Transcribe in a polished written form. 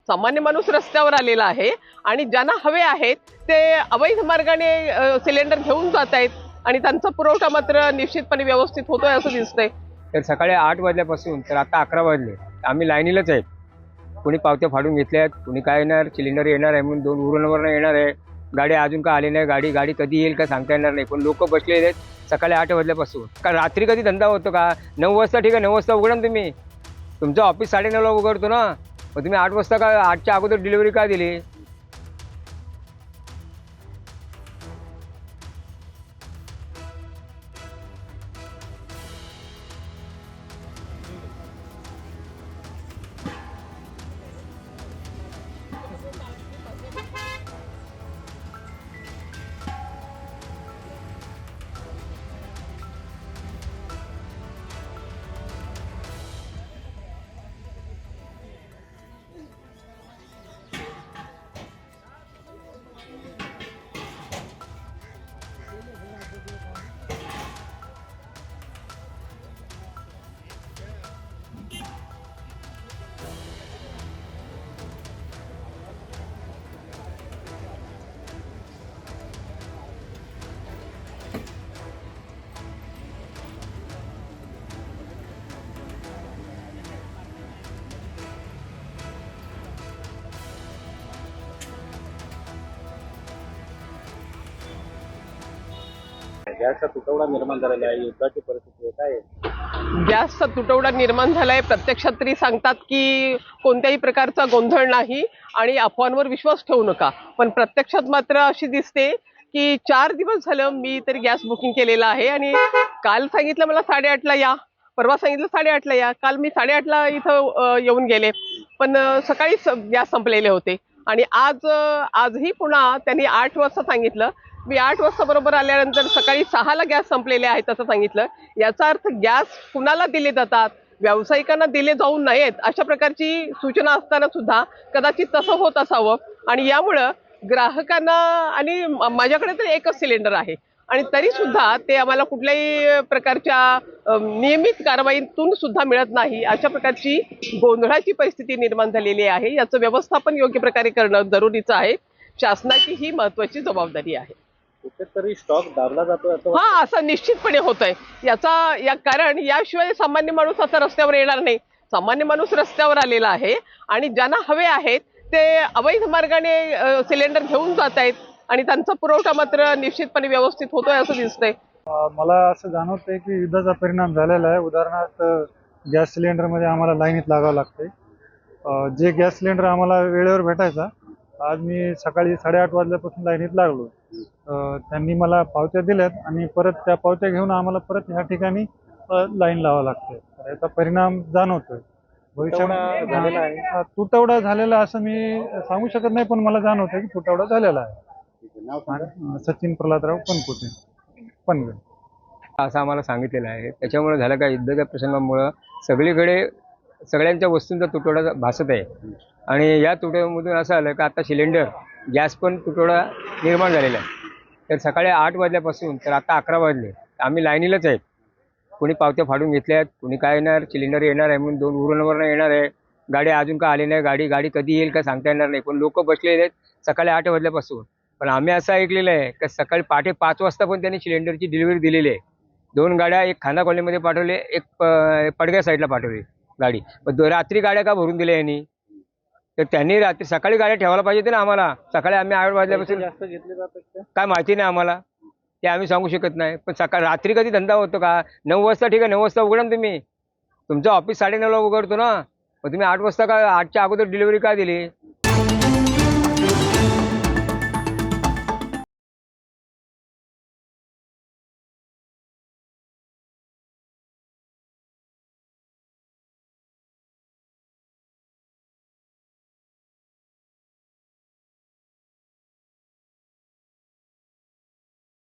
सामान्य माणूस रस्त्यावर आलेला आहे आणि ज्यांना हवे आहेत ते अवैध मार्गाने सिलेंडर घेऊन जात आहेत आणि त्यांचा पुरवठा मात्र निश्चितपणे व्यवस्थित होतोय असं दिसतंय। तर सकाळी 8 वाजल्यापासून तर आता 11 वाजले आम्ही लाईनीलाच आहेत। कोणी पावत्या फाडून घेतल्यात, कोणी काय येणार, सिलेंडर येणार आहे म्हणून 2 उरणवरनं येणार आहे। गाडी अजून का आली नाही, गाडी कधी येईल का सांगता येणार नाही। पण लोक बसलेले आहेत सकाळी 8 वाजल्यापासून। का रात्री कधी धंदा होतो का? 9 वाजता ठीक आहे, 9 वाजता उघडा ना तुम्ही। तुमचं ऑफिस 9:30ला उघडतो ना, मग तुम्ही 8 वाजता का 8च्या अगोदर डिलिव्हरी का दिली? गॅसचा तुटवडा निर्माण झालेला आहे, युद्धाची परिस्थिती आहे, काय आहे? गॅसचा तुटवडा निर्माण झालाय। प्रत्यक्षात तरी सांगतात की कोणत्याही प्रकारचा गोंधळ नाही आणि अफवांवर विश्वास ठेवू नका, पण प्रत्यक्षात मात्र अशी दिसते की 4 दिवस झालं मी तरी गॅस बुकिंग केलेला आहे आणि काल सांगितलं मला 8:30ला या, परवा सांगितलं 8:30ला या, काल मी 8:30ला इथं येऊन गेले, पण सकाळी गॅस संपलेले होते आणि आजही पुन्हा त्यांनी 8 वाजता सांगितलं। मी 8 वाजता बरोबर आल्यानंतर सकाळी 6ला गॅस संपलेले आहेत असं सांगितलं। याचा अर्थ गॅस कुणाला दिले जातात, व्यावसायिकांना दिले जाऊ नयेत अशा प्रकारची सूचना असताना सुद्धा कदाचित तसं होत असावं आणि यामुळं ग्राहकांना आणि माझ्याकडे तर एकच सिलेंडर आहे आणि तरी सुद्धा ते आम्हाला कुठल्याही प्रकारच्या नियमित कारवाईतून सुद्धा मिळत नाही। अशा प्रकारची गोंधळाची परिस्थिती निर्माण झालेली आहे। याचं व्यवस्थापन योग्य प्रकारे करणं जरुरीचं आहे। शासनाची ही महत्त्वाची जबाबदारी आहे। कुठेतरी स्टॉक दाबला जातो असं हा, असं निश्चितपणे होत आहे। कारण याशिवाय सामान्य माणूस आता रस्त्यावर येणार नाही। सामान्य माणूस रस्त्यावर आलेला आहे आणि ज्यांना हवे आहेत ते अवैध मार्गाने सिलेंडर घेऊन जात आहेत आणि त्यांचा पुरवठा मात्र निश्चितपणे व्यवस्थित होतोय असं दिसतंय। मला असं जाणवतंय की युद्धाचा परिणाम झालेला आहे। उदाहरणार्थ गॅस सिलेंडरमध्ये आम्हाला लाईनीत लागावं लागतंय। जे गॅस सिलेंडर आम्हाला वेळेवर भेटायचा, आज मी सकाळी 8:30 वाजल्यापासून लाईनीत लागलो। त्यांनी मला पावत्या दिल्यात आणि परत त्या पावत्या घेऊन आम्हाला परत ह्या ठिकाणी लाईन लावावं लागते। याचा परिणाम जाणवतोय। भविष्यात तुटवडा झालेला असं मी सांगू शकत नाही, पण मला जाणवतंय की तुटवडा झालेला आहे। सचिन प्रल्हादराव पनवेल असं आम्हाला सांगितलेलं आहे। त्याच्यामुळे झालं का, युद्धाच्या प्रसंगामुळं सगळीकडे सगळ्यांच्या वस्तूंचा तुटवडा भासत आहे आणि या तुटवड्यामधून असं आलं का आता सिलेंडर गॅस पण तुटवडा निर्माण झालेला आहे। तर सकाळी 8 वाजल्यापासून तर आता 11 वाजले आम्ही लाईनीलाच आहेत। कोणी पावत्या फाडून घेतल्यात, कोणी काय येणार, सिलेंडर येणार आहे म्हणून 2 उरणवरनं येणार आहे। गाडी अजून का आली नाही, गाडी कधी येईल का सांगता येणार नाही। पण लोक बसलेले आहेत सकाळी 8 वाजल्यापासून। पण आम्ही असं ऐकलेलं आहे की सकाळी पहाटे 5 वाजता पण त्यांनी सिलेंडरची डिलिव्हरी दिलेली आहे। 2 गाड्या, एक खाना कॉलनीमध्ये पाठवले, एक पडग्या साईडला पाठवली गाडी। पण रात्री गाड्या का भरून दिल्या यांनी? तर त्यांनी रात्री सकाळी गाड्या ठेवायला पाहिजे ना आम्हाला। सकाळी आम्ही 8 वाजल्यापासून जास्त घेतले जातात काय माहिती नाही आम्हाला, ते आम्ही सांगू शकत नाही। पण रात्री कधी धंदा होतो का? 9 वाजता ठीक आहे, 9 वाजता उघडा ना तुम्ही। तुमचं ऑफिस 9:30ला उघडतो ना, मग तुम्ही 8 वाजता का 8च्या अगोदर डिलिव्हरी का दिली?